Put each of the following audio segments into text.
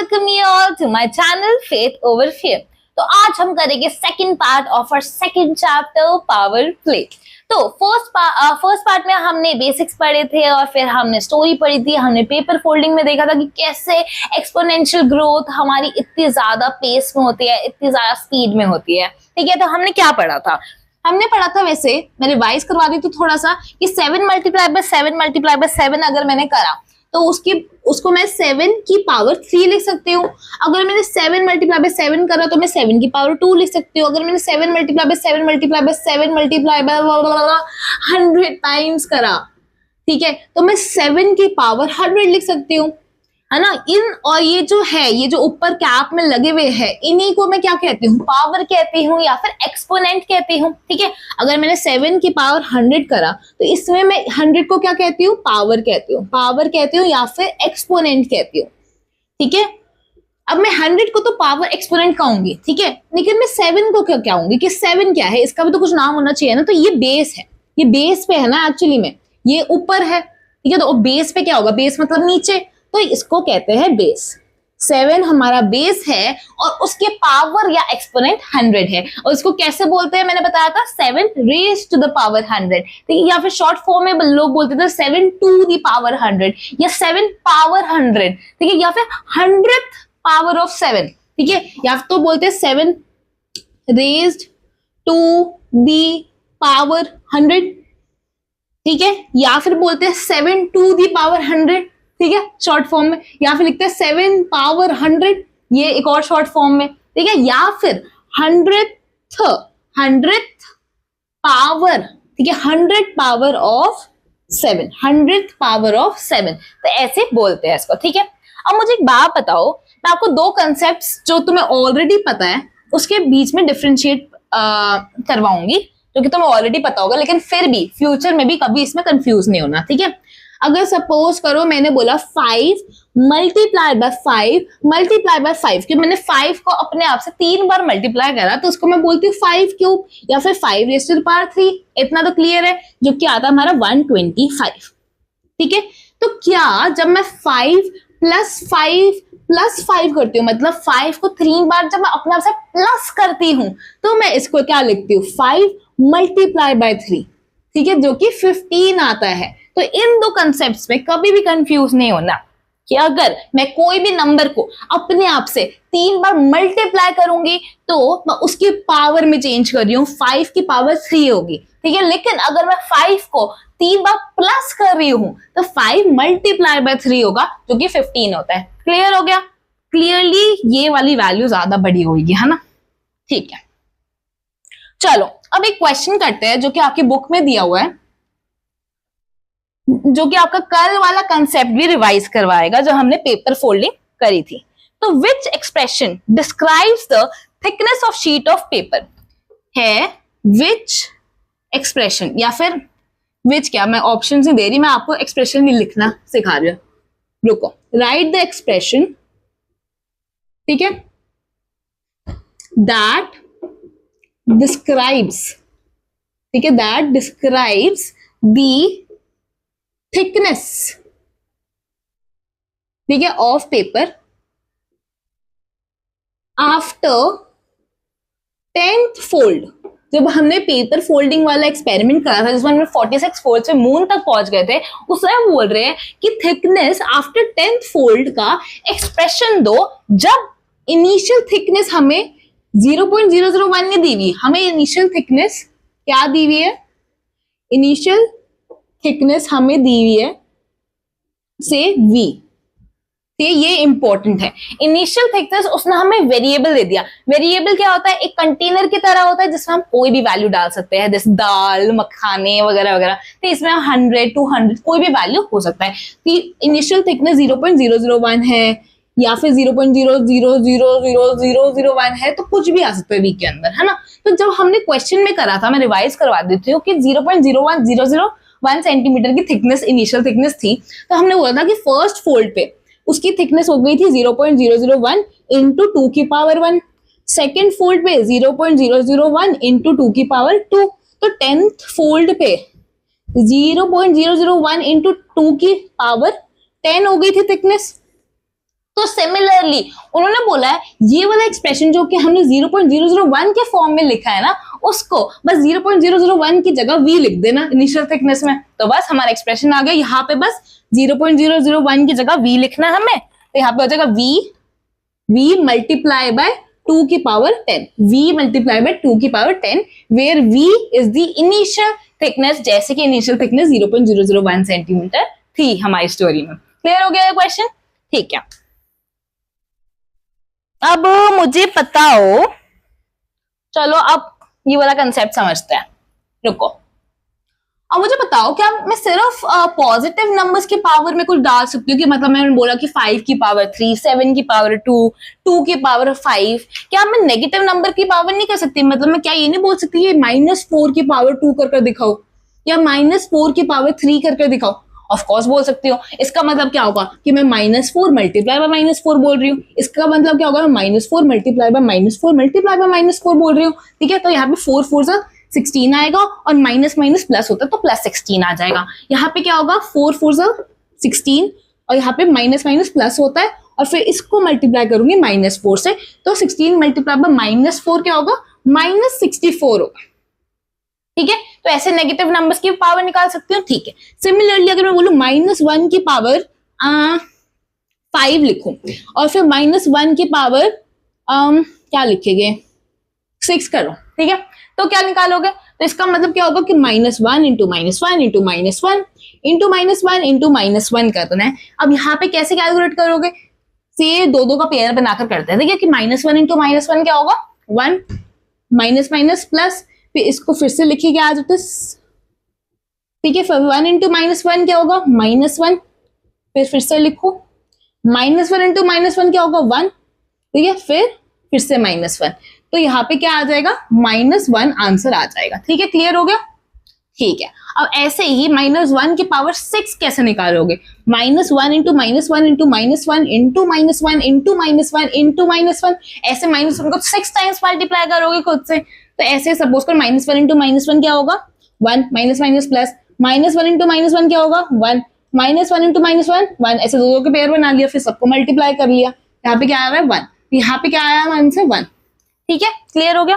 welcome you all to my channel Faith Over Fear। तो आज हम करेंगे second part of our second chapter power play. तो first part में हमने बेसिक्स पढ़े थे और फिर हमने स्टोरी पढ़ी थी। हमने पेपर फोल्डिंग में देखा था कि कैसे एक्सपोनेंशियल ग्रोथ हमारी इतनी ज्यादा पेस में होती है, इतनी ज्यादा स्पीड में होती है। ठीक है, तो हमने क्या पढ़ा था? हमने पढ़ा था, वैसे मैं रिवाइज करवा दी तो थोड़ा सा, कि 7 मल्टीप्लाई बाय 7 अगर मैंने करा तो उसको मैं 7 की पावर 3 लिख सकती हूँ। अगर मैंने 7 मल्टीप्लाई बाय 7 करा तो मैं 7 की पावर 2 लिख सकती हूँ। अगर मैंने 7 multiply by 7 multiply by 7 multiply by 100 times करा, ठीक है, तो मैं 7 की पावर 100 लिख सकती हूँ, है ना। और ये जो है, ये जो ऊपर कैप में लगे हुए हैं, इन्हीं को मैं क्या कहती हूँ? पावर कहती हूँ या फिर एक्सपोनेंट कहती हूँ। ठीक है, अगर मैंने 7 की पावर 100 करा तो इसमें मैं 100 को क्या कहती हूँ? पावर कहती हूँ, पावर कहती हूँ या फिर एक्सपोनेंट कहती हूँ। ठीक है, अब मैं 100 को तो पावर एक्सपोनेंट कहूंगी, ठीक है, लेकिन मैं 7 को क्या कहूंगी कि 7 क्या है? इसका भी तो कुछ नाम होना चाहिए ना। तो ये बेस है, ये बेस पे है ना, एक्चुअली में ये ऊपर है, ठीक है, तो बेस पे क्या होगा? बेस मतलब नीचे, तो इसको कहते हैं बेस। 7 हमारा बेस है और उसके पावर या एक्सपोनेंट 100 है। और इसको कैसे बोलते हैं? मैंने बताया था 7 रेज़्ड टू द पावर 100, ठीक है, या फिर शॉर्ट फॉर्म में लोग बोलते थे 7 टू द पावर 100 या 7 पावर 100, ठीक है, या फिर 100th पावर ऑफ 7, ठीक है, या तो बोलते हैं 7 रेज़्ड टू द पावर 100, ठीक है, या फिर बोलते हैं 7 टू द पावर 100, ठीक है, शॉर्ट फॉर्म में, या फिर लिखते हैं 7 पावर 100, ये एक और शॉर्ट फॉर्म में, ठीक है, या फिर 100th पावर, ठीक है, 100 power of 7, 100th power of 7, तो ऐसे बोलते हैं इसको। ठीक है, अब मुझे एक बात बताओ, मैं आपको दो कंसेप्ट्स जो तुम्हें ऑलरेडी पता है उसके बीच में डिफरेंशिएट करवाऊंगी, जो कि तुम्हें ऑलरेडी पता होगा, लेकिन फिर भी फ्यूचर में भी कभी इसमें कंफ्यूज नहीं होना। ठीक है, अगर सपोज करो मैंने बोला 5 मल्टीप्लाई बाय 5 मल्टीप्लाई बाय 5, क्योंकि मैंने 5 को अपने आप से 3 बार मल्टीप्लाई करा तो उसको मैं बोलती हूँ 5 क्यूब या फिर 5 रेज़ टू द पावर 3। इतना तो क्लियर है, जो कि आता है हमारा 125। ठीक है, तो क्या जब मैं 5 प्लस 5 प्लस 5 करती हूँ, मतलब 5 को 3 बार जब मैं अपने आप से प्लस करती हूँ तो मैं इसको क्या लिखती हूँ? 5 मल्टीप्लाई बाय 3, ठीक है, जो कि 15 आता है। तो इन दो कंसेप्ट्स में कभी भी कंफ्यूज नहीं होना कि अगर मैं कोई भी नंबर को अपने आप से 3 बार मल्टीप्लाई करूंगी तो मैं उसकी पावर में चेंज कर रही हूँ, 5 की पावर 3 होगी, ठीक है, लेकिन अगर मैं 5 को 3 बार प्लस कर रही हूं तो 5 मल्टीप्लाई बाय 3 होगा, जो कि 15 होता है। क्लियर हो गया? क्लियरली ये वाली वैल्यू ज्यादा बड़ी होगी, है ना। ठीक है, चलो अब एक क्वेश्चन करते हैं जो कि आपकी बुक में दिया हुआ है, जो कि आपका कल वाला कंसेप्ट भी रिवाइज करवाएगा जो हमने पेपर फोल्डिंग करी थी। तो which expression describes the thickness of sheet of paper है? विच एक्सप्रेशन, या फिर विच क्या, मैं ऑप्शन नहीं दे रही, मैं आपको एक्सप्रेशन ही लिखना सिखा रही हूं। रुको, राइट द एक्सप्रेशन, ठीक है, दैट डिस्क्राइब्स, ठीक है, दैट डिस्क्राइब्स द थिकनेस, ठीक है, of paper after 10th fold. जब हमने पेपर फोल्डिंग वाला एक्सपेरिमेंट करा था जिसमें हमने 46 फोल्ड से मून तक पहुंच गए थे, उसमें हम बोल रहे हैं कि थिकनेस आफ्टर 10th फोल्ड का एक्सप्रेशन दो, जब इनिशियल थिकनेस हमें 0.001 ने दी हुई, हमें इनिशियल थिकनेस क्या दी हुई है? इनिशियल थिकनेस हमें दी हुई है से v, ये इंपॉर्टेंट है। इनिशियल थिकनेस उसने हमें वेरिएबल दे दिया। वेरिएबल क्या होता है? एक कंटेनर की तरह होता है जिसमें हम कोई भी वैल्यू डाल सकते हैं, जैसे दाल, मखाने वगैरह वगैरह। तो इसमें 100, 200 कोई भी वैल्यू हो सकता है। तो इनिशियल थिकनेस 0.001 है या फिर 0.0000001 है, तो कुछ भी आ सकता है वी के अंदर, है ना। तो जब हमने क्वेश्चन में करा था, मैं रिवाइज करवा देती हूँ, कि 0.01001 सेंटीमीटर की थिकनेस इनिशियल थिकनेस थी, तो हमने बोला था कि फर्स्ट फोल्ड पे उसकी थिकनेस हो गई थी 0.001 इंटू 2 की पावर 1, सेकेंड फोल्ड पे 0.001 इंटू 2 की पावर 2, तो 10th फोल्ड पे 0.001 इंटू 2 की पावर 10 हो गई थी थिकनेस। तो सिमिलरली उन्होंने बोला है ये वाला एक्सप्रेशन जो कि हमने 0.001 के फॉर्म में लिखा है ना, उसको बस 0.001 की जगह v लिख देना इनिशियल थिकनेस में, तो बस हमारा एक्सप्रेशन आ गया। यहाँ पे बस 0.001 की जगह v लिखना है हमें, तो यहाँ पे हो जाएगा v मल्टीप्लाई बाय 2 की पावर 10, v मल्टीप्लाई बाय 2 की power 10, where v is the initial thickness, जैसे कि इनिशियल थिकनेस 0.001 सेंटीमीटर थी हमारी स्टोरी में। क्लियर हो गया ये क्वेश्चन? ठीक है, अब मुझे बताओ, चलो अब ये वाला कंसेप्ट समझते हैं, रुको। अब मुझे बताओ क्या मैं सिर्फ पॉजिटिव नंबर्स की पावर में कुछ डाल सकती हूँ? कि मतलब मैंने बोला कि 5 की पावर 3, 7 की पावर 2, 2 की पावर 5, क्या मैं नेगेटिव नंबर की पावर नहीं कर सकती? मतलब मैं क्या ये नहीं बोल सकती कि -4 की पावर 2 कर दिखाओ या -4 की पावर 3 कर दिखाओ? ऑफ कोर्स बोल सकती हूँ। इसका मतलब क्या होगा कि मैं -4 मल्टीप्लाई बाय -4 बोल रही हूँ। इसका मतलब क्या होगा, मैं -4 मल्टीप्लाई बाय -4 मल्टीप्लाई बाय -4 बोल रही हूँ। ठीक है, तो यहाँ पे 4 4 से 16 आएगा और माइनस माइनस प्लस होता है तो प्लस 16 आ जाएगा। यहाँ पे क्या होगा, 4 4 से 16 और यहाँ पे माइनस माइनस प्लस होता है और फिर इसको मल्टीप्लाई करूंगी -4 से, तो 16 मल्टीप्लाई बाय -4 क्या होगा, -64 होगा। ठीक है, तो ऐसे नेगेटिव नंबर्स की पावर निकाल सकती हूँ। ठीक है, सिमिलरली अगर मैं बोलूं -1 की पावर 5 लिखूं और फिर -1 की पावर क्या लिखेंगे, 6 करो। ठीक है, तो क्या निकालोगे, तो इसका मतलब क्या होगा कि -1 इंटू -1 इंटू -1 इंटू -1 इंटू -1 करना है। अब यहाँ पे कैसे कैलकुलेट करोगे, से दो का पेयर बनाकर करते हैं। देखिए कि -1 इंटू -1 क्या होगा, 1, माइनस माइनस प्लस, फिर इसको फिर से लिखिए क्या आ जाता है। ठीक है, फिर 1 इंटू -1 क्या होगा, -1, फिर से लिखो -1 इंटू -1 क्या होगा, 1। ठीक है, फिर से -1, तो यहाँ पे क्या आ जाएगा, -1 आंसर आ जाएगा। ठीक है, क्लियर हो गया? ठीक है, अब ऐसे ही -1 की पावर 6 कैसे निकालोगे, -1 into -1 into -1 into -1 into -1 into -1, ऐसे -1 को 6 टाइम्स मल्टीप्लाई करोगे खुद से। तो ऐसे सपोज कर -1 इंटू -1 क्या होगा, 1, माइनस माइनस प्लस, -1 इंटू -1 क्या होगा, 1, -1 इंटू -1, 1, ऐसे दो के पेयर बना लिया, फिर सबको मल्टीप्लाई कर लिया। यहाँ पे क्या आया है, 1, यहाँ पे क्या आया है आंसर, 1। ठीक है, क्लियर हो गया?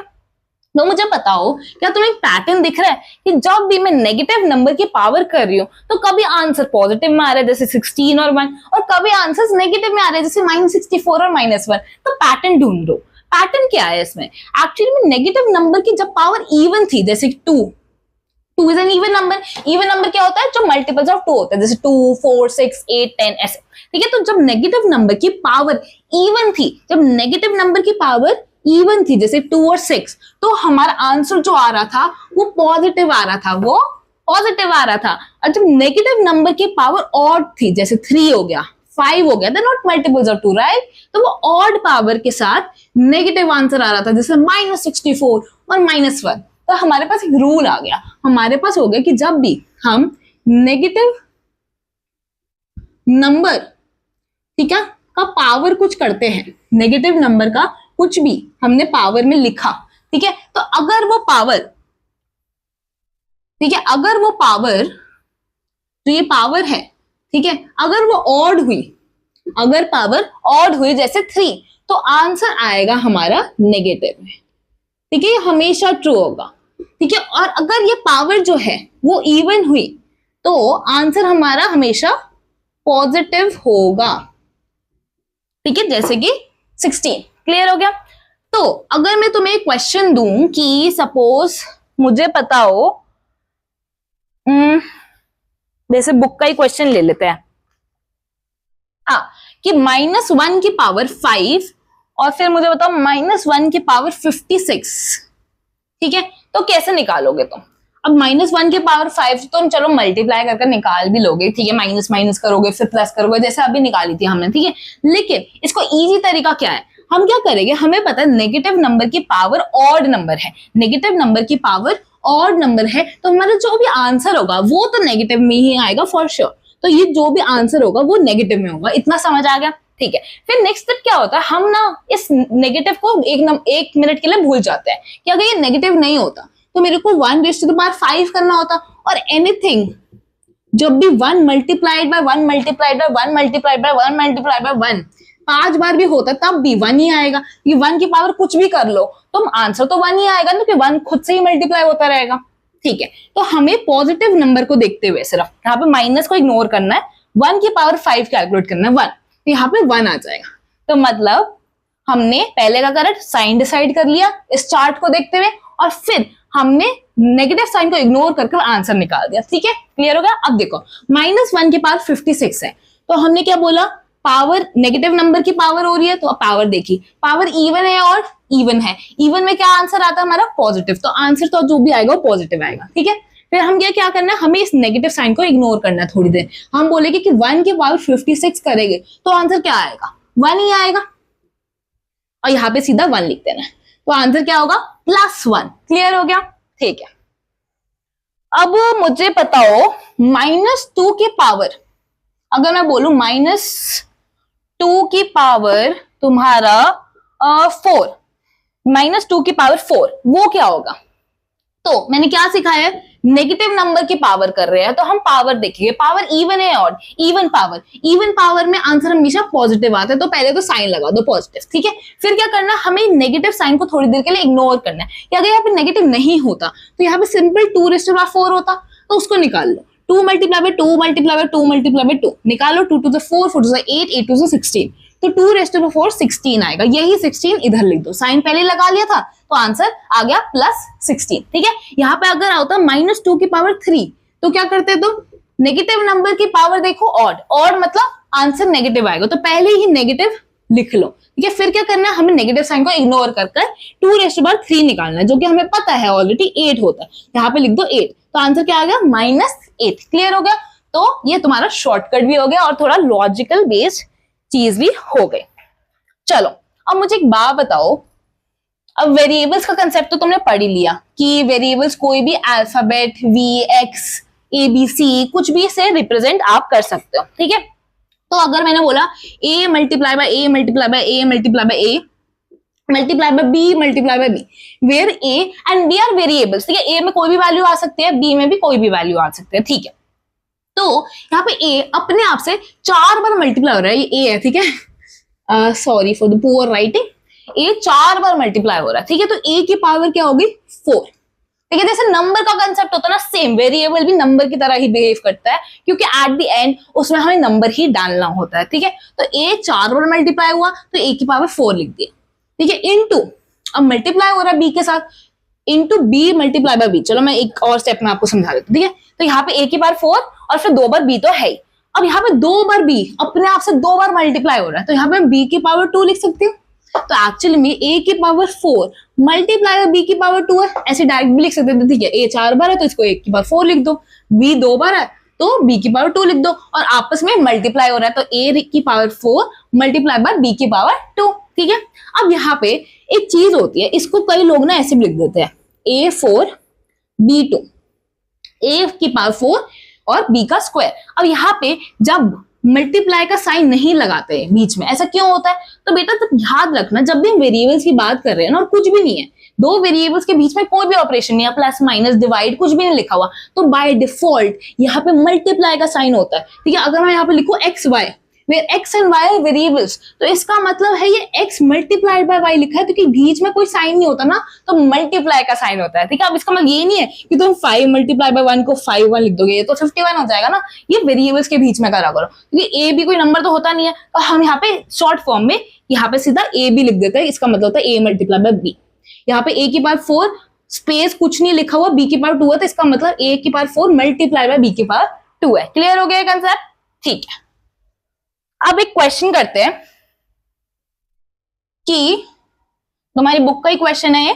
तो मुझे बताओ क्या तुम्हें एक पैटर्न दिख रहा है कि जब भी मैं नेगेटिव नंबर की पावर कर रही हूँ तो कभी आंसर पॉजिटिव में आ रहा है जैसे 16 और 1, और कभी आंसर्स नेगेटिव में आ रहे हैं जैसे -64 और -1। तो पैटर्न ढूंढ लो, पैटर्न क्या है इसमें। एक्चुअली में नेगेटिव नंबर की जब पावर इवन थी, जैसे 2 is an even number. Even number क्या होता है, जो मल्टीपल्स ऑफ 2 होता है, जैसे 2, 4, 6, 8, 10 ऐसे। ठीक है, तो जब नेगेटिव नंबर की पावर इवन थी, जब नेगेटिव नंबर की पावर इवन थी जैसे 2 और 6, तो हमारा आंसर जो आ रहा था वो पॉजिटिव आ रहा था, वो पॉजिटिव आ रहा था। और जब नेगेटिव नंबर की पावर ऑड थी, जैसे 3 हो गया, 5 हो गया, they not multiples of 2, right, तो वो ऑड पावर के साथ नेगेटिव आंसर आ रहा था, जैसे -64 और -1। तो हमारे पास एक रूल आ गया, हमारे पास हो गया कि जब भी हम नेगेटिव नंबर, ठीक है, का पावर कुछ करते हैं, नेगेटिव नंबर का कुछ भी हमने पावर में लिखा, ठीक है, तो अगर वो पावर, ठीक है, अगर वो पावर, तो ये पावर है, ठीक है, अगर वो ऑड हुई, अगर पावर ऑड हुई जैसे 3, तो आंसर आएगा हमारा नेगेटिव में। ठीक है, ये हमेशा ट्रू होगा। ठीक है, और अगर ये पावर जो है वो इवन हुई तो आंसर हमारा हमेशा पॉजिटिव होगा। ठीक है, जैसे कि 16। क्लियर हो गया? तो अगर मैं तुम्हें एक क्वेश्चन दूं कि सपोज मुझे पता हो, जैसे बुक का ही क्वेश्चन ले लेते हैं, हाँ, कि -1 की पावर 5 और फिर मुझे बताओ -1 की पावर 56। ठीक है, तो कैसे निकालोगे तुम? अब -1 की पावर 5 तो चलो मल्टीप्लाई करके निकाल भी लोगे, ठीक है, माइनस माइनस करोगे फिर प्लस करोगे, जैसे अभी निकाली थी हमने। ठीक है, लेकिन इसको इजी तरीका क्या है, हम क्या करेंगे, हमें पता है नेगेटिव नंबर की पावर ऑड नंबर है, नेगेटिव नंबर की पावर ऑड नंबर है, तो हमारा जो भी आंसर होगा वो तो नेगेटिव में ही आएगा फॉर श्योर। तो ये जो भी आंसर होगा वो नेगेटिव में होगा, इतना समझ आ गया? ठीक है, फिर नेक्स्ट स्टेप क्या होता है, हम ना इस नेगेटिव को एक मिनट के लिए भूल जाते हैं कि अगर ये नेगेटिव नहीं होता तो मेरे को 1/5 करना होता, और एनीथिंग जब भी 1 multiplied by 1 multiplied by 1 multiplied by 1 multiplied by 1, 5 बार भी होता तब भी 1 ही आएगा, ये 1 की पावर कुछ भी कर लो तो आंसर तो 1 ही आएगा ना, क्योंकि 1 खुद से ही मल्टीप्लाई होता रहेगा। ठीक है, तो हमें पॉजिटिव नंबर को देखते हुए सिर्फ यहाँ पे माइनस को इग्नोर करना है, 1 की पावर 5 कैलकुलेट करना है 1, तो यहाँ पे 1 आ जाएगा। तो मतलब हमने पहले का करेक्ट साइन डिसाइड कर लिया इस चार्ट को देखते हुए, और फिर हमने नेगेटिव साइन को इग्नोर करके आंसर निकाल दिया। ठीक है, क्लियर हो गया। अब देखो -1 की पावर 56 है, तो हमने क्या बोला, पावर नेगेटिव नंबर की पावर हो रही है, तो अब पावर देखी, पावर इवन है और इवन है, इवन में क्या आंसर आता है हमारा पॉजिटिव, तो आंसर तो जो भी आएगा वो पॉजिटिव आएगा। ठीक है, फिर हम क्या करना है, हमें इस नेगेटिव साइन को इग्नोर करना है थोड़ी देर। हम बोलेंगे कि 1 की पावर 56 करेंगे तो आंसर क्या आएगा, 1 ही आएगा, और यहाँ पे सीधा 1 लिख देना है, तो आंसर क्या होगा +1। क्लियर हो गया। ठीक है, अब मुझे बताओ -2 की पावर, अगर मैं बोलूं -2 की पावर तुम्हारा 4, -2 की पावर 4, वो क्या होगा। तो मैंने क्या सिखाया है, नेगेटिव नंबर की पावर कर रहे हैं तो हम पावर देखेंगे, पावर इवन है और इवन पावर में आंसर हमेशा पॉजिटिव आता है, तो पहले तो साइन लगा दो पॉजिटिव। ठीक है, फिर क्या करना, हमें नेगेटिव साइन को थोड़ी देर के लिए इग्नोर करना है, कि अगर यहाँ पे नेगेटिव नहीं होता तो यहाँ पे सिंपल 2⁴ होता, तो उसको निकाल लो, 2 × 2 × 2 × 2 निकालो, 2 × 4, 4 × 8, 8 × 16, तो 2⁴ 16 आएगा, यही 16 इधर लिख दो, साइन पहले लगा लिया था तो आंसर आ गया +16। ठीक है, यहाँ पे अगर आता -2 की पावर 3 तो क्या करते तुम, नेगेटिव नंबर की पावर देखो ऑड मतलब आंसर नेगेटिव आएगा, तो पहले ही नेगेटिव लिख लो। ठीक है, फिर क्या करना है, हमें नेगेटिव साइन को इग्नोर कर 2⁻³ निकालना है, जो कि हमें पता है ऑलरेडी 8 होता है, यहाँ पे लिख दो 8, तो आंसर क्या आ गया -8। क्लियर हो गया। तो ये तुम्हारा शॉर्टकट भी हो गया और थोड़ा लॉजिकल बेस्ड चीज भी हो गई। चलो अब मुझे एक बात बताओ, अब वेरिएबल्स का कंसेप्ट तो तुमने पढ़ ही लिया कि वेरिएबल्स कोई भी अल्फाबेट V, X, ABC कुछ भी से रिप्रेजेंट आप कर सकते हो। ठीक है, तो अगर मैंने बोला A × A × A × A × A × B where A and B are variables। ठीक है, A में कोई भी वैल्यू आ सकती है, B में भी कोई भी वैल्यू आ सकती है। ठीक है, तो यहाँ पे A अपने आप से 4 बार मल्टीप्लाई हो रहा है, ये A है। ठीक है, sorry for the poor writing, A 4 bar multiply हो रहा है। ठीक है, तो A की पावर क्या होगी 4। ठीक है, जैसे नंबर का कंसेप्ट होता है ना, सेम वेरिएबल भी नंबर की तरह ही बिहेव करता है, क्योंकि एट द एंड उसमें हमें नंबर ही डालना होता है। ठीक है, तो A 4 बार मल्टीप्लाई हुआ तो A की पावर 4 लिख दिया। ठीक है, इनटू अब मल्टीप्लाई हो रहा है B के साथ, इनटू B × B। चलो मैं एक और स्टेप में आपको समझा देती हूँ। ठीक है, तो यहाँ पे A की पावर 4 और फिर 2 बार B तो है ही, अब यहाँ पे 2 बार B अपने आप से 2 बार मल्टीप्लाई हो रहा है, तो यहाँ पे B की पावर 2 लिख सकती हूँ। तो एक्चुअली में A की पावर 4 मल्टीप्लाई B की पावर 2 है, ऐसे डायरेक्ट भी लिख सकते थे। ठीक है, A 4 बार है तो इसको A की पावर 4 लिख दो, B 2 बार है तो B की पावर 2 लिख दो, और आपस में मल्टीप्लाई हो रहा है तो A की पावर 4 मल्टीप्लाई B की पावर 2। ठीक है, अब यहाँ पे एक चीज होती है, इसको कई लोग ना ऐसे भी लिख देते हैं A4 B2, A की पावर 4 और B का स्क्वायर। अब यहाँ पे जब मल्टीप्लाई का साइन नहीं लगाते हैं बीच में, ऐसा क्यों होता है, तो बेटा तब याद रखना जब भी हम वेरिएबल्स की बात कर रहे हैं ना, और कुछ भी नहीं है, 2 वेरिएबल्स के बीच में कोई भी ऑपरेशन नहीं है, प्लस माइनस डिवाइड कुछ भी नहीं लिखा हुआ, तो बाय डिफॉल्ट यहाँ पे मल्टीप्लाई का साइन होता है। ठीक है, अगर मैं यहाँ पे लिखूं XY where X and Y are variables, तो इसका मतलब है ये X मल्टीप्लाइड बाय Y लिखा है, क्योंकि बीच में कोई साइन नहीं होता ना, तो मल्टीप्लाई का साइन होता है। ठीक है, अब इसका मतलब ये नहीं है कि तुम 5 × 1 को 5 लिख दोगे, ये तो 51 हो जाएगा ना, ये वेरिएबल्स के बीच में करा करो, क्योंकि A भी कोई नंबर तो होता नहीं है, तो हम यहाँ पे शॉर्ट फॉर्म में यहाँ पे सीधा A भी लिख देते हैं, इसका मतलब होता है A × B। यहाँ पे A की पावर 4 स्पेस कुछ नहीं लिखा हुआ, B की पावर 2 है, तो इसका मतलब A की पावर 4 मल्टीप्लाई बाय B की पावर 2 है। क्लियर हो गया कंसेप्ट। ठीक है, अब एक क्वेश्चन करते हैं कि तुम्हारी बुक का ही क्वेश्चन है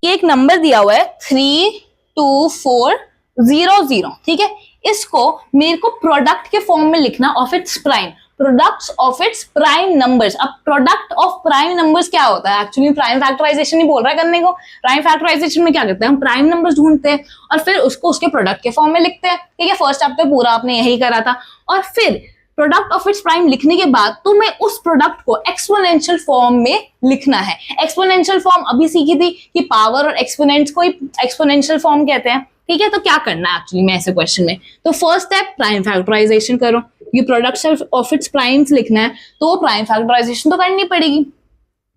कि एक नंबर दिया हुआ है 32400। ठीक है, इसको मेरे को प्रोडक्ट के फॉर्म में लिखना of its prime, products of its prime numbers. अब प्रोडक्ट ऑफ प्राइम नंबर्स क्या होता है, एक्चुअली प्राइम फैक्टराइजेशन नहीं बोल रहा है करने को। प्राइम फैक्टराइजेशन में क्या करते हैं, हम प्राइम नंबर्स ढूंढते हैं और फिर उसको उसके प्रोडक्ट के फॉर्म में लिखते हैं। ठीक है, फर्स्ट चैप्टर पूरा आपने यही करा था, और फिर प्रोडक्ट ऑफ इट्स प्राइम लिखने के बाद तुम्हें उस प्रोडक्ट को एक्सपोनेंशियल फॉर्म में लिखना है। एक्सपोनेंशियल फॉर्म अभी सीखी थी कि पावर और एक्सपोनेंट्स को एक्सपोनेंशियल फॉर्म कहते हैं। ठीक है, तो क्या करना है एक्चुअली में ऐसे क्वेश्चन में, तो फर्स्ट स्टेप प्राइम फैक्टराइजेशन करो, ये प्रोडक्ट ऑफ इट्स प्राइम्स लिखना है तो प्राइम फैक्टराइजेशन तो करनी पड़ेगी।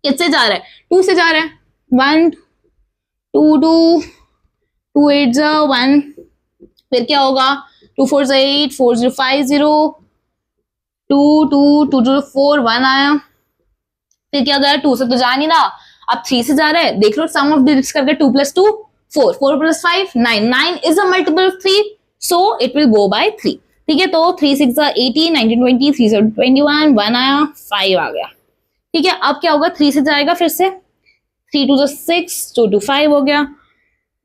किससे जा रहा है, 2 से जा रहा है, 1 2 2 2 8 1, फिर क्या होगा 2 4 8 4 0 5 0 2 2 2 0 4 1 आया, फिर क्या गया 2 से तो जा नहीं रहा, अब 3 से जा रहा है, देख लो सम ऑफ डिजिट्स करके 2 + 2 4 4 + 5 9 9 is a multiple of 3 so it will go by 3। ठीक है, तो 3 6 18 19 20 3 7 21 1 आया 5 आ गया। ठीक है, अब क्या होगा 3 से जाएगा, फिर से 3 2 6 2 2 5 हो गया,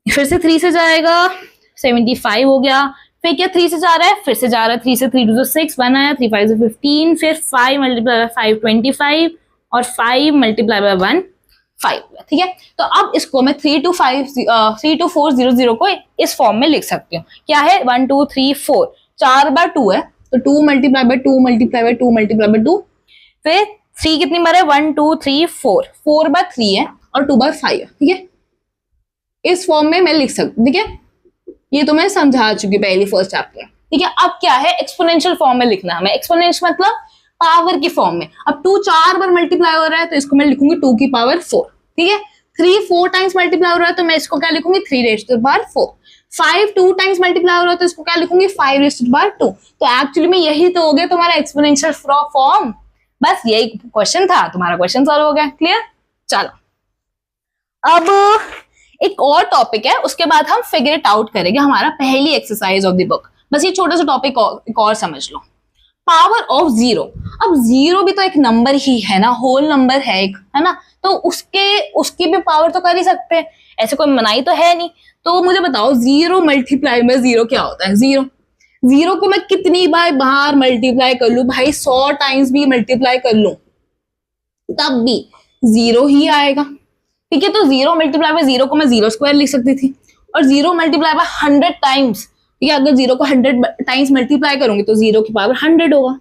फिर से 3 से जाएगा 75 हो गया, फिर क्या 3 से जा रहा है, फिर से जा रहा है 3 से 3 2 6 1 आया 3 5 15, फिर 5 × 5 25 और 5 × 1 5। ठीक है, तो अब इसको मैं 3 2 4 0 0 को इस फॉर्म में लिख सकती हूँ। क्या है 1 2 3 4, 4 बार 2 है तो 2 × 2 × 2 × 2, फिर 3 कितनी बार है 1 2 3 4, 4 बार 3 है और 2 बार 5 है। ठीक है, इस फॉर्म में मैं लिख सकती हूँ। ठीक है, ये तो मैं समझा चुकी पहली फर्स्ट चैप्टर। ठीक है, अब क्या है एक्सपोनेंशियल फॉर्म में लिखना हमें, एक्सपोनेंशियल मतलब पावर की फॉर्म में। अब 2 4 बार मल्टीप्लाई हो रहा है तो इसको मैं लिखूंगी 2 की पावर 4। ठीक है, 3 4 टाइम्स मल्टीप्लाई हो रहा है तो मैं इसको क्या लिखूंगी 3⁴। 5 2 टाइम्स मल्टीप्लाई हो रहा है तो इसको क्या लिखूंगी 5⁻²। तो एक्चुअली में यही तो हो गया तुम्हारा एक्सपोनेंशियल फॉर्म। बस यही क्वेश्चन था, तुम्हारा क्वेश्चन सॉल्व हो गया। क्लियर, चलो अब एक और टॉपिक है, उसके बाद हम फिगर इट आउट करेंगे, हमारा पहली एक्सरसाइज ऑफ द बुक। बस ये छोटा सा टॉपिक एक और समझ लो, पावर ऑफ 0। अब 0 भी तो एक नंबर ही है ना, होल नंबर है एक, है ना, तो उसकी भी पावर तो कर ही सकते हैं, ऐसे कोई मनाही तो है नहीं। तो मुझे बताओ 0 × 0 क्या होता है। 0 को मैं कितनी बार बाहर मल्टीप्लाई कर लूं भाई, 100 टाइम्स भी मल्टीप्लाई कर लूं तब भी 0 ही आएगा। ठीक है, तो 0 × 0 को मैं 0² लिख सकती थी, और 0 × 100 टाइम्स, ठीक है, अगर 0 को 100 टाइम्स मल्टीप्लाई करूंगी तो 0 की पावर 100 होगा।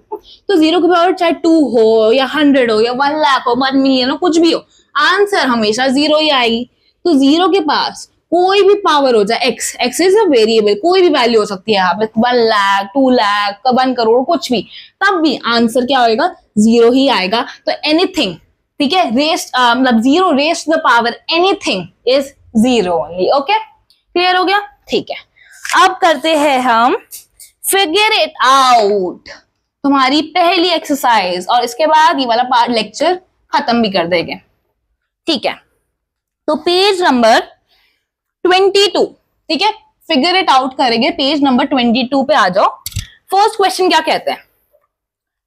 तो 0 की पावर चाहे 2 हो या 100 हो या 1 लाख हो 1 मिलियन हो कुछ भी हो, आंसर हमेशा 0 ही आएगी। तो 0 के पास कोई भी पावर हो जाए, x इज अ वेरिएबल, कोई भी वैल्यू हो सकती है यहाँ पे 1 लाख 2 लाख 1 करोड़ कुछ भी, तब भी आंसर क्या होगा 0 ही आएगा। तो एनीथिंग, ठीक है, मतलब 0 raised to the power anything is 0 only। Okay, clear हो गया। ठीक है, अब करते हैं हम फिगर इट आउट, तुम्हारी पहली एक्सरसाइज, और इसके बाद ये वाला पार्ट लेक्चर खत्म भी कर देंगे। ठीक है, तो पेज नंबर 22, ठीक है, फिगर इट आउट करेंगे, पेज नंबर 22 पे आ जाओ। फर्स्ट क्वेश्चन क्या कहते हैं,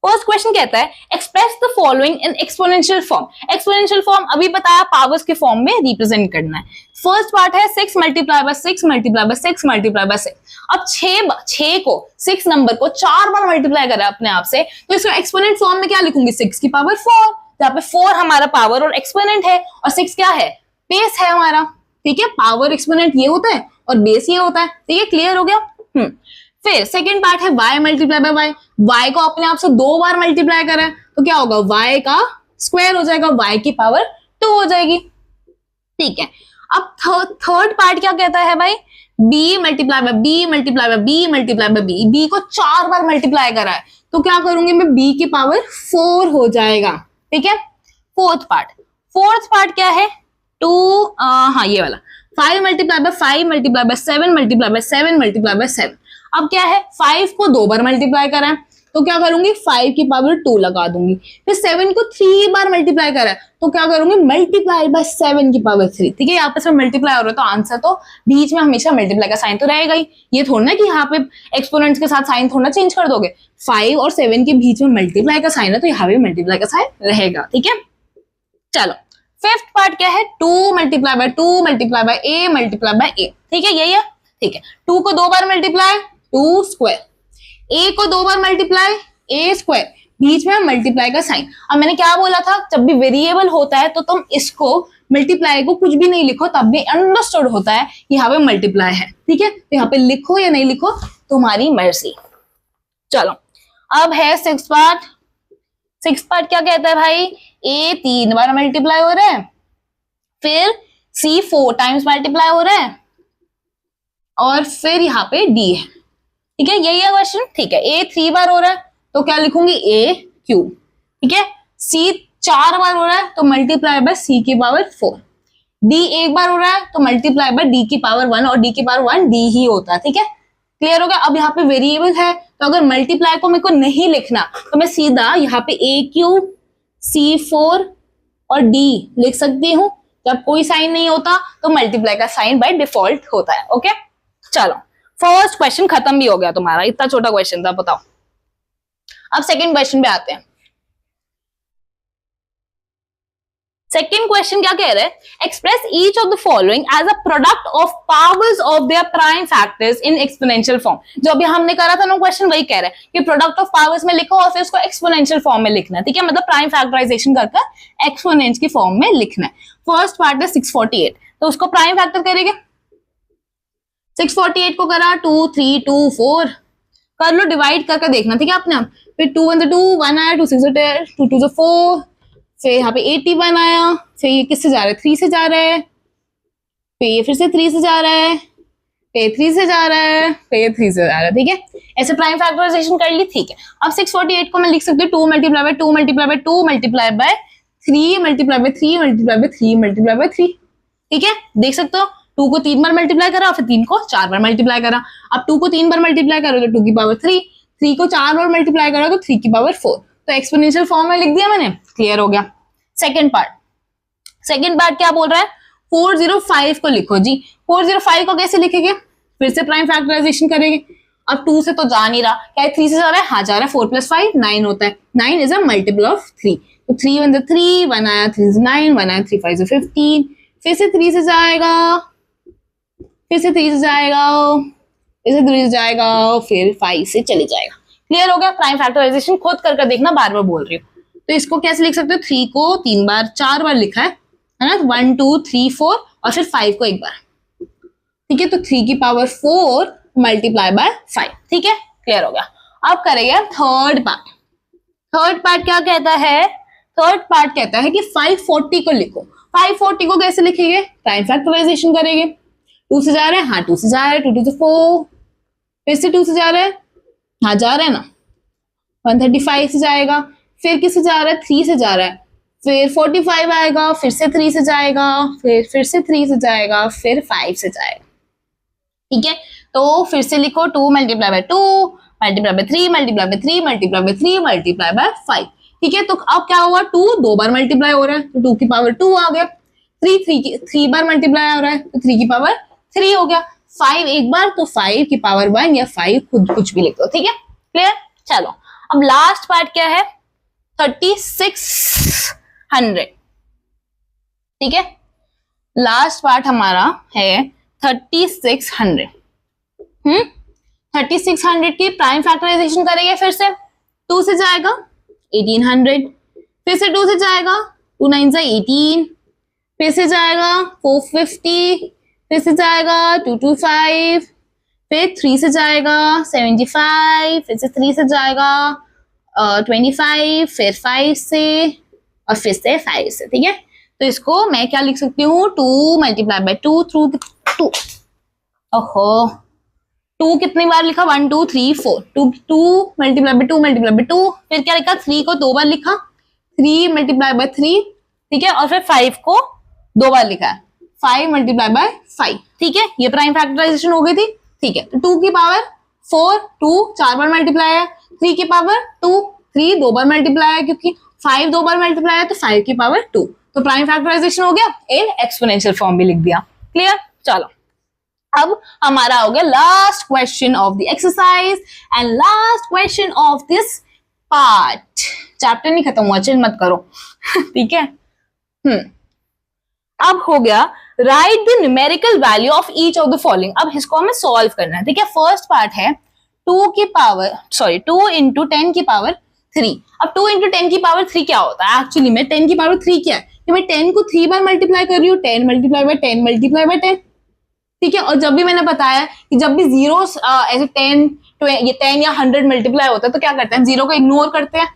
फर्स्ट क्वेश्चन कहता है express the following in exponential form. Exponential form अभी बताया, पावर्स के फॉर्म में रिप्रेजेंट करना है। फर्स्ट पार्ट है 6 × 6 × 6 × 6। अब 6 को 6 नंबर को 4 बार मल्टीप्लाई करा अपने आप से, तो इसको एक्सपोनेंट फॉर्म में क्या लिखूंगी 6 की पावर 4, जहाँ पे 4 हमारा पावर और एक्सपोनेंट है, और 6 क्या है बेस है हमारा। ठीक है, पावर एक्सपोनेंट ये होता है और बेस ये होता है। ठीक है, क्लियर हो गया। फिर सेकेंड पार्ट है y × y। y को अपने आप से 2 बार मल्टीप्लाई करा है तो क्या होगा y का स्क्वायर हो जाएगा, y की पावर 2 हो जाएगी। ठीक है, अब थर्ड पार्ट क्या कहता है भाई, b × b × b। b को 4 बार मल्टीप्लाई करा है तो क्या करूंगी मैं, b की पावर 4 हो जाएगा। ठीक है, फोर्थ पार्ट क्या है 2, हाँ ये वाला 5 × 5 × 7 × 7 × 7। अब क्या है 5 को 2 बार मल्टीप्लाई करा है तो क्या करूंगी 5 की पावर 2 लगा दूंगी। फिर 7 को 3 बार मल्टीप्लाई करा है तो क्या करूंगी मल्टीप्लाई बाय 7 की पावर 3। ठीक है, आपस में मल्टीप्लाई हो रहा है तो आंसर तो बीच में हमेशा मल्टीप्लाई का साइन तो रहेगा ही। ये थोड़ा ना कि यहाँ पे एक्सपोनेंट्स के साथ साइन थोड़ा चेंज कर दोगे, 5 और 7 के बीच में मल्टीप्लाई का साइन है तो यहाँ पे मल्टीप्लाई का साइन रहेगा। ठीक है, चलो फिफ्थ पार्ट क्या है 2 × 2 × a। ठीक है, यही है। ठीक है, 2 को 2 बार मल्टीप्लाई 2², a को 2 बार मल्टीप्लाई a², बीच में मल्टीप्लाई का साइन। अब मैंने क्या बोला था, जब भी वेरिएबल होता है तो तुम इसको मल्टीप्लाई को कुछ भी नहीं लिखो तब भी अंडरस्टूड होता है यहाँ पे मल्टीप्लाई है। ठीक है, तो यहाँ पे लिखो या नहीं लिखो तुम्हारी मर्जी। चलो अब है सिक्स पार्ट क्या कहता है भाई, a 3 बार मल्टीप्लाई हो रहा है, फिर c 4 टाइम्स मल्टीप्लाई हो रहा है, और फिर यहाँ पे डी है, ठीक है, यही है क्वेश्चन, ठीक है। ए 3 बार हो रहा है तो क्या लिखूंगी, ए क्यू, ठीक है। सी 4 बार हो रहा है तो मल्टीप्लाई बाय सी की पावर 4। डी 1 बार हो रहा है तो मल्टीप्लाई बाय डी की पावर 1, और डी की पावर 1 डी ही होता है, ठीक है, क्लियर हो गया। अब यहाँ पे वेरिएबल है तो अगर मल्टीप्लाई को मेरे को नहीं लिखना तो मैं सीधा यहाँ पे ए क्यू सी 4 और डी लिख सकती हूँ। जब कोई साइन नहीं होता तो मल्टीप्लाई का साइन बाय डिफॉल्ट होता है, ओके। चलो फर्स्ट क्वेश्चन खत्म भी हो गया तुम्हारा, इतना छोटा क्वेश्चन था, बताओ। अब सेकंड क्वेश्चन पे आते हैं। सेकंड क्वेश्चन क्या कह रहे हैं, express each of the following as a product of powers of their prime factors in exponential form. जो अभी हमने करा था ना क्वेश्चन, वही कह रहा है कि प्रोडक्ट ऑफ पावर्स में लिखो और फिर उसको एक्सपोनेंशियल फॉर्म में लिखना है, ठीक है, मतलब प्राइम फैक्टराइजेशन करके एक्सपोनेंट की फॉर्म में लिखना है। फर्स्ट पार्ट है 648, तो उसको प्राइम फैक्टर करेंगे। 648 को करा 2 3 2 4, कर लो डिवाइड करके देखना, ठीक है अपने आप। फिर 2 1 2 1 आया, 2 6 10, 2 2 4, फिर यहाँ पे 81 आया, फिर ये किससे जा रहा है, 3 से जा रहा है, फिर ये फिर से 3 से जा रहा है, फिर 3 से जा रहा है, फिर ये 3 से जा रहा है, ठीक है। ऐसे प्राइम फैक्टराइजेशन कर ली, ठीक है। अब 648 को मैं लिख सकती हूँ 2 multiply by 2 multiply by 2 multiply by 3 multiply by 3 multiply by 3 multiply by 3, ठीक है, देख सकते हो। 2 को 3 बार मल्टीप्लाई करा, फिर 3 को 4 बार मल्टीप्लाई करा। अब 2 को 3 बार मल्टीप्लाई करो तो 2 की पावर 3, 3 को 4 बार मल्टीप्लाई करो तो 3 की पावर 4, तो एक्सपोनेंशियल फॉर्म में लिख दिया मैंने, क्लियर हो गया। सेकंड पार्ट क्या बोल रहा है, 405 को लिखो जी। 405 को कैसे लिखेंगे, फिर से प्राइम फैक्टराइजेशन करेंगे। अब 2 से तो जा नहीं रहा, क्या 3 से जा रहा है, हाँ जा रहा है, 4 + 5 9 होता है, 9 इज अ मल्टीपल ऑफ 3, तो 3 1 3, 1 आया, 3 9, 1 आया, 3 5 15, फिर से 3 से जाएगा, फिर से 3 से जाएगा, फिर से 3 से जाएगा, फिर 5 से चले जाएगा, क्लियर हो गया। प्राइम फैक्टराइजेशन खुद करके देखना, बार बार बोल रही हूँ। तो इसको कैसे लिख सकते हो, 3 को 3 बार 4 बार लिखा है ना, 1 2 3 4, और फिर 5 को 1 बार, ठीक है, तो 3 की पावर 4 मल्टीप्लाई बाय 5, ठीक है, क्लियर हो गया। अब करेंगे थर्ड पार्ट क्या कहता है, थर्ड पार्ट कहता है कि 540 को लिखो। 540 को कैसे लिखेंगे, प्राइम फैक्टराइजेशन करेंगे। 2 से जा रहे हैं, हाँ 2 से जा रहे हैं, 2 2 4, फिर से 2 से जा रहे हैं, हाँ जा रहे हैं ना, 135 से जाएगा, फिर किससे जा रहा है, 3 से जा रहा है, फिर 45 आएगा, फिर से 3 से जाएगा, फिर से 3 से जाएगा, फिर 5 से जाएगा, ठीक है। तो फिर से लिखो 2 multiply by 2 multiply by 3 multiply by 3 multiply by 3 multiply by 5, ठीक है। तो अब क्या हुआ, 2 2 बार मल्टीप्लाई हो रहा है तो 2 की पावर 2 आ गया, 3 बार मल्टीप्लाई हो रहा है तो 3 की पावर 3 हो गया, 5 एक बार तो 5 की पावर 1 या 5 खुद कुछ भी लिख दो, ठीक है, क्लियर। चलो अब लास्ट पार्ट क्या है, 3600, ठीक है, लास्ट पार्ट हमारा है 3600। 3600 की प्राइम फैक्टराइजेशन करेंगे, फिर से 2 से जाएगा 1800, फिर से 2 से जाएगा 2 9 से 18, फिर से जाएगा 450, फिर से जाएगा 225, फिर 3 से जाएगा 75, फिर से 3 से जाएगा 25, फिर 5 से, और फिर से 5 से, ठीक है। तो इसको मैं क्या लिख सकती हूँ, 2 मल्टीप्लाई बाय 2 थ्रू 2, ओहो 2 कितनी बार लिखा, 1 2 3 4, 2 मल्टीप्लाई बाय 2 मल्टीप्लाई बाय 2, फिर क्या लिखा, 3 को 2 बार लिखा, 3 मल्टीप्लाई बाय 3, ठीक है, और फिर 5 को 2 बार लिखा है, 5 मल्टीप्लाई बाय 5, ठीक है, ये प्राइम फैक्टराइजेशन हो गई थी, ठीक है। तो 2 की पावर 4, 2 4 बार मल्टीप्लाई है, 3 की पावर 2, 3 2 बार मल्टीप्लाई है, क्योंकि 5 2 बार मल्टीप्लाई है तो 5 की पावर 2, तो प्राइम फैक्टराइजेशन हो गया, इन एक्सपोनेंशियल फॉर्म भी लिख दिया, क्लियर। चलो अब हमारा हो गया last question of the exercise and last question of this part. Chapter नहीं खत्म हुआ, चिल मत करो ठीक है। अब हो गया right the numerical value of each of the following. अब इसको हमें सॉल्व करना है, ठीक है। फर्स्ट पार्ट है 2 into 10 की पावर 3। अब 2 into 10 की पावर 3 क्या होता है एक्चुअली में, 10 की पावर 3 क्या है कि मैं 10 को 3 बार मल्टीप्लाई कर रही हूँ, 10 मल्टीप्लाई बाय 10 मल्टीप्लाई बाय 10, ठीक है। और जब भी मैंने बताया कि जब भी जीरो ऐसे 10 या 100 मल्टीप्लाई होता है तो क्या करते हैं, जीरो को इग्नोर करते हैं,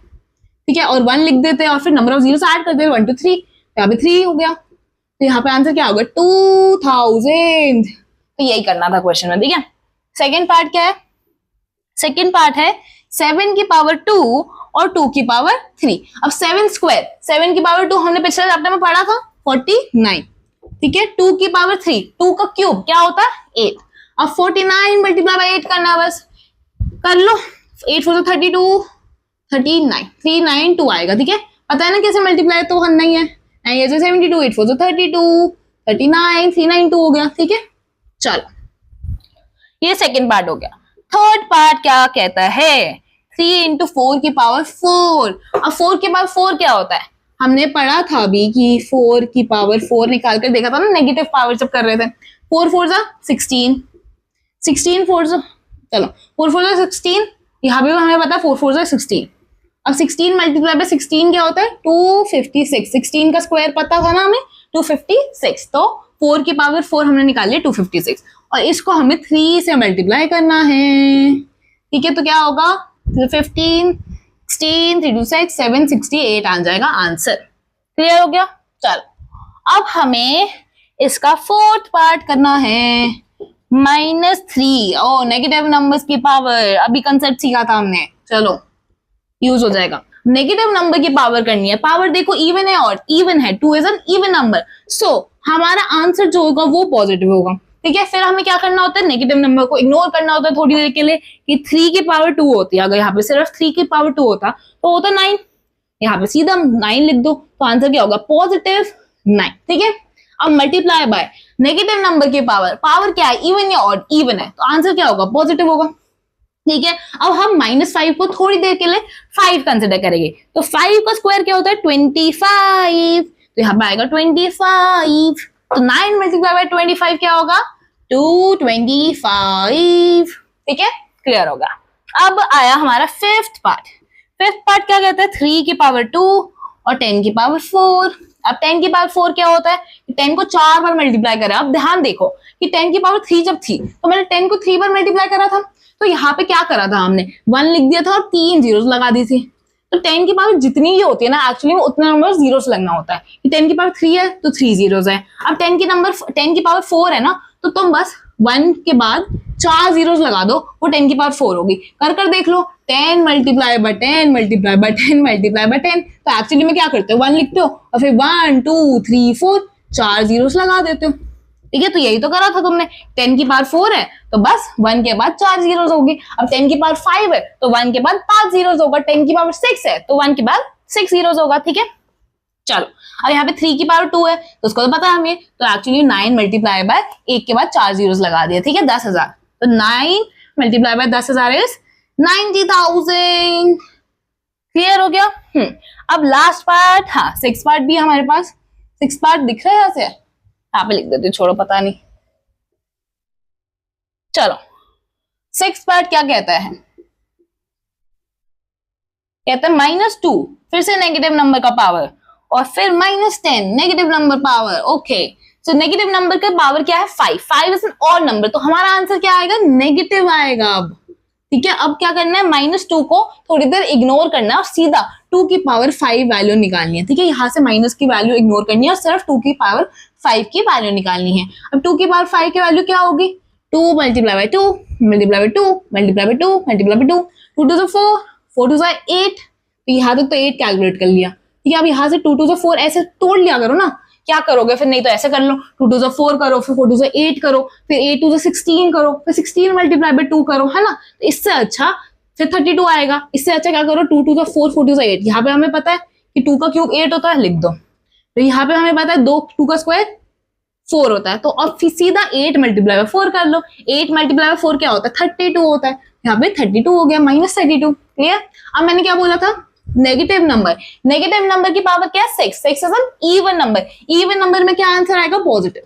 ठीक है, और 1 लिख देते हैं और फिर नंबर ऑफ जीरो ऐड करते हैं 1 2 3, यहाँ पे 3 हो गया। तो यहाँ पे आंसर क्या होगा 2000। तो यही करना था क्वेश्चन में, ठीक है। सेकेंड पार्ट क्या है? सेकेंड पार्ट है 7 की पावर 2 और 2 की पावर 3। अब 7 स्क्वायर, 7 की पावर 2 हमने पिछले चैप्टर में पढ़ा था 49, ठीक है। 2 की पावर 3, 2 का क्यूब क्या होता है 8। अब 49 मल्टीप्लाई बाय 8 करना है, बस कर लो। 8 4 32, 39, 392 आएगा, ठीक है। पता है ना कैसे मल्टीप्लाई तो करना ही है। 9 8 72, 8 4 32, 39, 392 हो गया, ठीक है। चलो ये सेकेंड पार्ट हो गया। थर्ड पार्ट क्या कहता है? 3 इंटू 4 की पावर 4। अब 4 की पावर 4 क्या होता है? हमने पढ़ा था अभी कि 4 की पावर 4 निकाल कर देखा था ना, नेगेटिव पावर जब कर रहे थे। 4 4 जा 16, 16 4 जा, चलो 4 4 जा 16, यहाँ भी हमें पता है 4 4 जा 16। अब 16 मल्टीप्लाई बाय 16 क्या होता है 256। 16 का स्क्वायर पता था ना हमें 256, तो 4 की पावर 4 हमने निकाली 256 और इसको हमें 3 से मल्टीप्लाई करना है, ठीक है। तो क्या होगा 15 16 3 2 6 7 68 आ जाएगा आंसर। क्लियर हो गया? चलो अब हमें इसका फोर्थ पार्ट करना है -3। ओ नेगेटिव नंबर्स की पावर, अभी कंसेप्ट सीखा था हमने, चलो यूज हो जाएगा। नेगेटिव नंबर की पावर करनी है। पावर देखो इवन है और इवन है, 2 इज एन इवन नंबर, सो हमारा आंसर जो होगा वो पॉजिटिव होगा, ठीक है। फिर हमें क्या करना होता है? नेगेटिव नंबर को इग्नोर करना होता है थोड़ी देर के लिए कि 3 की पावर 2 होती है। अगर यहाँ पे सिर्फ 3 की पावर 2 होता तो होता 9, यहाँ पे सीधा 9 लिख दो, तो आंसर क्या होगा पॉजिटिव 9, ठीक है। अब मल्टीप्लाई बाय नेगेटिव नंबर की पावर, पावर क्या है इवन या ऑड? इवन है, तो आंसर क्या होगा पॉजिटिव होगा, ठीक है। अब हम -5 को थोड़ी देर के लिए 5 कंसिडर करेंगे, तो 5 का स्क्वायर क्या होता है 25, तो यहाँ पे आएगा 25, तो 9 मल्टीप्लाई बाय 25 क्या होगा 225, ठीक है। क्लियर होगा? अब आया हमारा फिफ्थ पार्ट। फिफ्थ पार्ट क्या कहता है 3 की पावर 2 और 10 की पावर 4। अब 10 की पावर 4 क्या होता है? 10 को 4 बार मल्टीप्लाई करा। अब ध्यान देखो कि 10 की पावर 3 जब थी तो मैंने 10 को 3 बार मल्टीप्लाई करा था, तो यहाँ पे क्या करा था हमने 1 लिख दिया था और 3 जीरोस लगा दी थी। तो 10 की पावर जितनी ही होती है ना एक्चुअली में उतना नंबर जीरोस लगना होता है कि 10 की पावर 3 है तो 3 जीरोस है। अब 10 की पावर 4 है ना, तो तुम बस 1 के बाद 4 जीरोस लगा दो, वो 10 की पावर 4 होगी। कर देख लो 10 multiply by 10 multiply by 10 multiply by 10, तो एक्चुअली में क्या करते हो 1 लिखते हो और फिर 1 2 3 4 4 जीरोस लगा देते हो, ठीक है। तो यही तो करा था तुमने। 10 की पावर 4 है तो बस 1 के बाद 4 जीरोस होगी। अब 10 की पावर 5 है तो 1 के बाद 5 जीरोस होगा। 10 की पावर 6 है तो 1 के बाद 6 जीरोस होगा, ठीक है। चलो अब यहाँ पे 3 की पावर 2 है तो उसको तो पता है हमें, तो एक्चुअली 9 मल्टीप्लाई बाय 1 के बाद 4 जीरोस लगा दिए, ठीक है 10,000। तो 9 मल्टीप्लाई बाय 10,000 इज 90,000। क्लियर हो गया? अब लास्ट पार्ट, हाँ 6 पार्ट भी है हमारे पास। 6 पार्ट दिख रहा है यहाँ से, यहाँ पे लिख देती हूँ, छोड़ो पता नहीं। चलो 6 पार्ट क्या कहता है? कहता है -2, फिर से नेगेटिव नंबर का पावर और फिर -10 negative number power. Okay, so negative number का पावर क्या है 5। 5 इज एन ऑड नंबर, तो हमारा आंसर क्या आएगा नेगेटिव आएगा अब, ठीक है। अब क्या करना है -2 को थोड़ी देर इग्नोर करना है और सीधा 2 की पावर 5 वैल्यू निकालनी है, ठीक है। यहाँ से माइनस की वैल्यू इग्नोर करनी है और सिर्फ 2 की पावर 5 की वैल्यू निकालनी है। अब 2 की पावर 5 की वैल्यू क्या होगी 2 multiply by 2 multiply by 2 multiply by 2 multiply by 2, 2 2 4 4 2 8, तो यहाँ तक तो 8 कैलकुलेट कर लिया, ठीक है। अब यहाँ से 2 2 4 ऐसे तोड़ लिया करो ना, क्या करोगे फिर, नहीं तो ऐसे कर लो 2 2 4 करो, फिर 4 2 8 करो, फिर 8 2 16 करो, फिर 16 मल्टीप्लाई बाय 2 करो, है ना। तो इससे अच्छा फिर 32 आएगा। इससे अच्छा क्या करो 2 2 4 4 2 8, यहाँ पे हमें पता है कि 2 का क्यूब 8 होता है, लिख दो। तो यहाँ पे हमें पता है 2 का स्क्वायर 4 होता है, तो अब सीधा 8 मल्टीप्लाई बाय 4 कर लो। 8 मल्टीप्लाई बाय 4 क्या होता है 32 होता है, यहाँ पे 32 हो गया -32। क्लियर? अब मैंने क्या बोला था नेगेटिव नंबर की पावर क्या है 6। 6 is an even number, even number में क्या आंसर आएगा पॉजिटिव,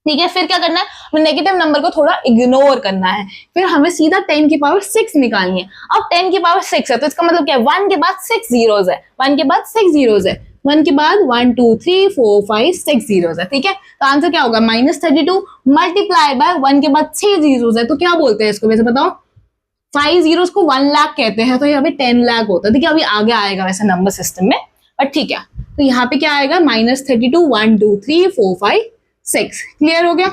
ठीक है। फिर क्या करना है नेगेटिव नंबर को थोड़ा इग्नोर करना है, फिर हमें सीधा 10 की पावर 6 निकालनी है। अब 10 की पावर 6 है तो इसका मतलब क्या है 1 के बाद 6 जीरोस है, 1 के बाद 6 जीरोस है, 1 के बाद 1 2 3 4 5 6 जीरोस है, ठीक है। तो आंसर क्या होगा -32 मल्टीप्लाई बाय 1 के बाद 6 जीरोस है, तो क्या बोलते हैं इसको वैसे बताओ 5 जीरोस को 1 लाख कहते हैं, तो यहाँ पे 10 लाख होता है, ठीक है। अभी आगे आएगा वैसे नंबर सिस्टम में, बट ठीक है। तो यहाँ पे क्या आएगा -32 1 2 3 4 5 6। क्लियर हो गया?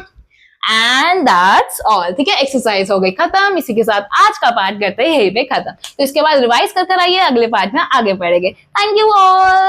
And that's all. ठीक है, एक्सरसाइज हो गई खत्म। इसी के साथ आज का पार्ट करते हैं यहीं पे खत्म। तो इसके बाद रिवाइज कर आइए, अगले पार्ट में आगे बढ़ेंगे। Thank you all.